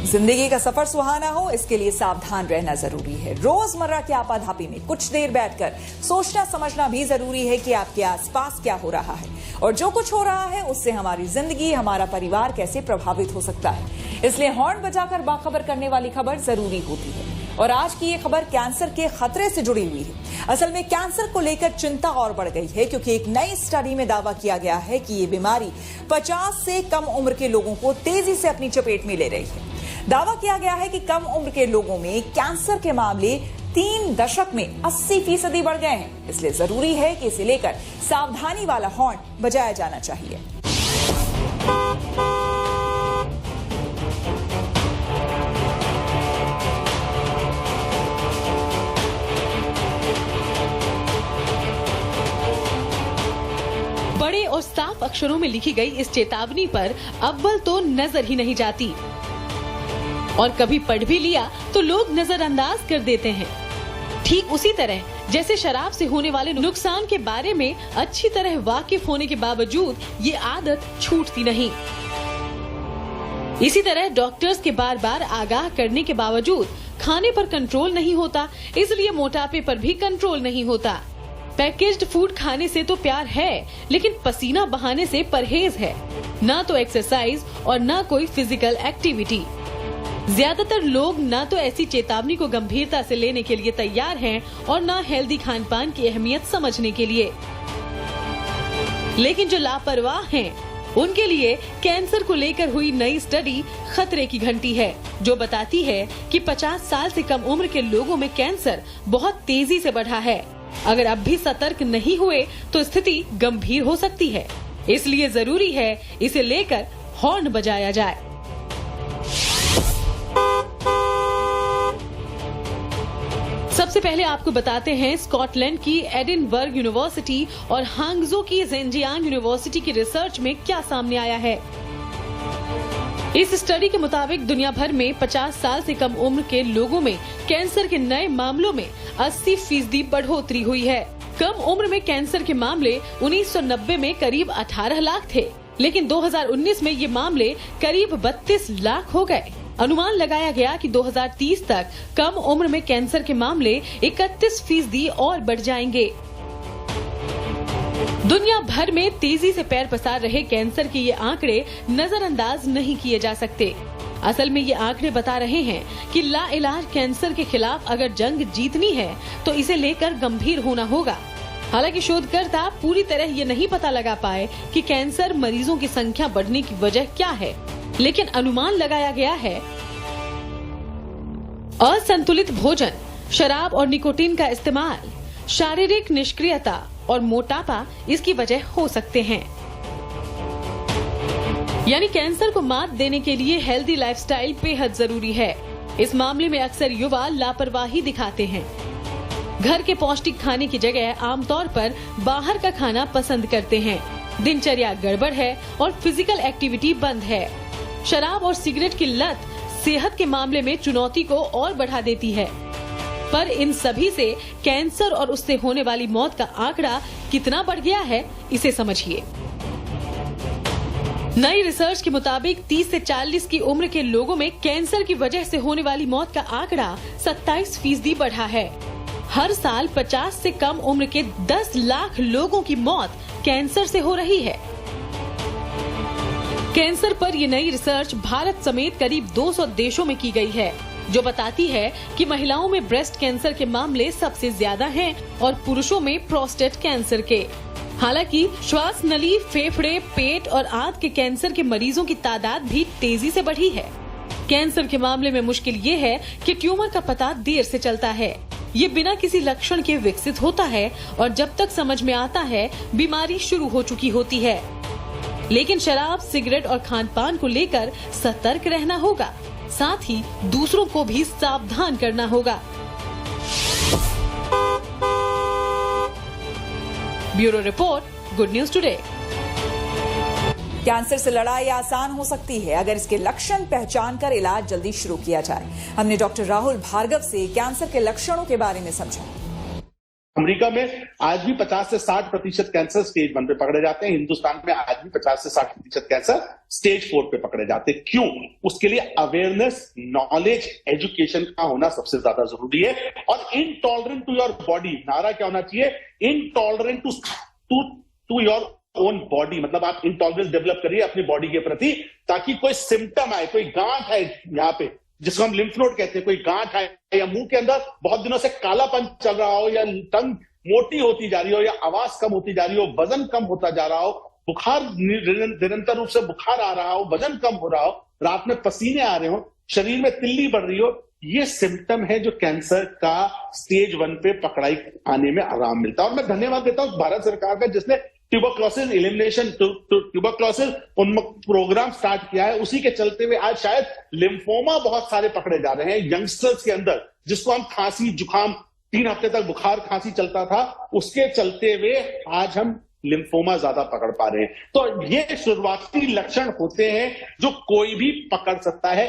जिंदगी का सफर सुहाना हो, इसके लिए सावधान रहना जरूरी है। रोजमर्रा की आपाधापी में कुछ देर बैठकर सोचना समझना भी जरूरी है कि आपके आसपास क्या हो रहा है और जो कुछ हो रहा है उससे हमारी जिंदगी, हमारा परिवार कैसे प्रभावित हो सकता है। इसलिए हॉर्न बजाकर बाखबर करने वाली खबर जरूरी होती है। और आज की ये खबर कैंसर के खतरे से जुड़ी हुई है। असल में कैंसर को लेकर चिंता और बढ़ गई है क्योंकि एक नई स्टडी में दावा किया गया है कि ये बीमारी 50 से कम उम्र के लोगों को तेजी से अपनी चपेट में ले रही है। दावा किया गया है कि कम उम्र के लोगों में कैंसर के मामले 3 दशक में 80% बढ़ गए हैं। इसलिए जरूरी है कि इसे लेकर सावधानी वाला हॉर्न बजाया जाना चाहिए। बड़े और साफ अक्षरों में लिखी गई इस चेतावनी पर अव्वल तो नजर ही नहीं जाती और कभी पढ़ भी लिया तो लोग नजरअंदाज कर देते हैं। ठीक उसी तरह जैसे शराब से होने वाले नुकसान के बारे में अच्छी तरह वाकिफ होने के बावजूद ये आदत छूटती नहीं। इसी तरह डॉक्टर्स के बार बार आगाह करने के बावजूद खाने पर कंट्रोल नहीं होता, इसलिए मोटापे पर भी कंट्रोल नहीं होता। पैकेज्ड फूड खाने से तो प्यार है, लेकिन पसीना बहाने से परहेज है। ना तो एक्सरसाइज और ना कोई फिजिकल एक्टिविटी। ज्यादातर लोग ना तो ऐसी चेतावनी को गंभीरता से लेने के लिए तैयार हैं और ना हेल्दी खान पान की अहमियत समझने के लिए। लेकिन जो लापरवाह हैं, उनके लिए कैंसर को लेकर हुई नई स्टडी खतरे की घंटी है, जो बताती है कि 50 साल से कम उम्र के लोगों में कैंसर बहुत तेजी से बढ़ा है। अगर अब भी सतर्क नहीं हुए तो स्थिति गंभीर हो सकती है। इसलिए जरूरी है इसे लेकर हॉर्न बजाया जाए। सबसे पहले आपको बताते हैं स्कॉटलैंड की एडिनबर्ग यूनिवर्सिटी और हांगजो की जेंजियांग यूनिवर्सिटी की रिसर्च में क्या सामने आया है। इस स्टडी के मुताबिक दुनिया भर में 50 साल से कम उम्र के लोगों में कैंसर के नए मामलों में 80% बढ़ोतरी हुई है। कम उम्र में कैंसर के मामले 1990 में करीब 18 लाख थे, लेकिन 2019 में ये मामले करीब 32 लाख हो गए। अनुमान लगाया गया कि 2030 तक कम उम्र में कैंसर के मामले 31% और बढ़ जाएंगे। दुनिया भर में तेजी से पैर पसार रहे कैंसर के ये आंकड़े नजरअंदाज नहीं किए जा सकते। असल में ये आंकड़े बता रहे हैं कि लाइलाज कैंसर के खिलाफ अगर जंग जीतनी है तो इसे लेकर गंभीर होना होगा। हालांकि शोधकर्ता पूरी तरह ये नहीं पता लगा पाए कि कैंसर मरीजों की संख्या बढ़ने की वजह क्या है, लेकिन अनुमान लगाया गया है असंतुलित भोजन, शराब और निकोटीन का इस्तेमाल, शारीरिक निष्क्रियता और मोटापा इसकी वजह हो सकते हैं। यानी कैंसर को मात देने के लिए हेल्दी लाइफस्टाइल बेहद जरूरी है। इस मामले में अक्सर युवा लापरवाही दिखाते हैं। घर के पौष्टिक खाने की जगह आमतौर पर बाहर का खाना पसंद करते हैं। दिनचर्या गड़बड़ है और फिजिकल एक्टिविटी बंद है। शराब और सिगरेट की लत सेहत के मामले में चुनौती को और बढ़ा देती है। पर इन सभी से कैंसर और उससे होने वाली मौत का आंकड़ा कितना बढ़ गया है, इसे समझिए। नई रिसर्च के मुताबिक 30 से 40 की उम्र के लोगों में कैंसर की वजह से होने वाली मौत का आंकड़ा 27% बढ़ा है। हर साल 50 से कम उम्र के 10 लाख लोगों की मौत कैंसर से हो रही है। कैंसर पर ये नई रिसर्च भारत समेत करीब 200 देशों में की गई है, जो बताती है कि महिलाओं में ब्रेस्ट कैंसर के मामले सबसे ज्यादा हैं और पुरुषों में प्रोस्टेट कैंसर के। हालांकि श्वास नली, फेफड़े, पेट और आंत के कैंसर के मरीजों की तादाद भी तेजी से बढ़ी है। कैंसर के मामले में मुश्किल ये है कि ट्यूमर का पता देर से चलता है। ये बिना किसी लक्षण के विकसित होता है और जब तक समझ में आता है बीमारी शुरू हो चुकी होती है। लेकिन शराब, सिगरेट और खान पान को लेकर सतर्क रहना होगा, साथ ही दूसरों को भी सावधान करना होगा। Bureau report, good news today. Cancer से लड़ाई आसान हो सकती है अगर इसके लक्षण पहचान कर इलाज जल्दी शुरू किया जाए। हमने डॉक्टर राहुल भार्गव से कैंसर के लक्षणों के बारे में समझा। अमेरिका में आज भी 50 से 60% कैंसर स्टेज 1 पे पकड़े जाते हैं। हिंदुस्तान में आज भी 50 से 60% कैंसर स्टेज 4 पे पकड़े जाते हैं। क्यों? उसके लिए अवेयरनेस, नॉलेज, एजुकेशन का होना सबसे ज्यादा जरूरी है। और इनटॉलरेंट टू योर बॉडी, नारा क्या होना चाहिए? Intolerant to your own body, मतलब आप इंटॉलरेंस डेवलप करिए अपनी बॉडी के प्रति, ताकि कोई सिम्टम आए, कोई गांठ है यहाँ पे जिसको हम लिम्फ नोड कहते हैं, कोई गांठ है या मुंह के अंदर बहुत दिनों से कालापन चल रहा हो, या टंग मोटी होती जा रही हो, या आवाज कम होती जा रही हो, वजन कम होता जा रहा हो, बुखार निरंतर रूप से बुखार आ रहा हो, वजन कम हो रहा हो, रात में पसीने आ रहे हो, शरीर में तिल्ली बढ़ रही हो, ये सिम्टम है जो कैंसर का स्टेज 1 पे पकड़ाई आने में आराम मिलता है। और मैं धन्यवाद देता हूं भारत सरकार का, जिसने ट्यूबरक्लोसिस एलिमिनेशन, ट्यूबरक्लोसिस उन्मुक्त प्रोग्राम स्टार्ट किया है। उसी के चलते हुए आज शायद लिम्फोमा बहुत सारे पकड़े जा रहे हैं यंगस्टर्स के अंदर, जिसको हम खांसी जुकाम 3 हफ्ते तक बुखार खांसी चलता था, उसके चलते हुए आज हम लिम्फोमा ज्यादा पकड़ पा रहे हैं। तो ये शुरुआती लक्षण होते हैं जो कोई भी पकड़ सकता है।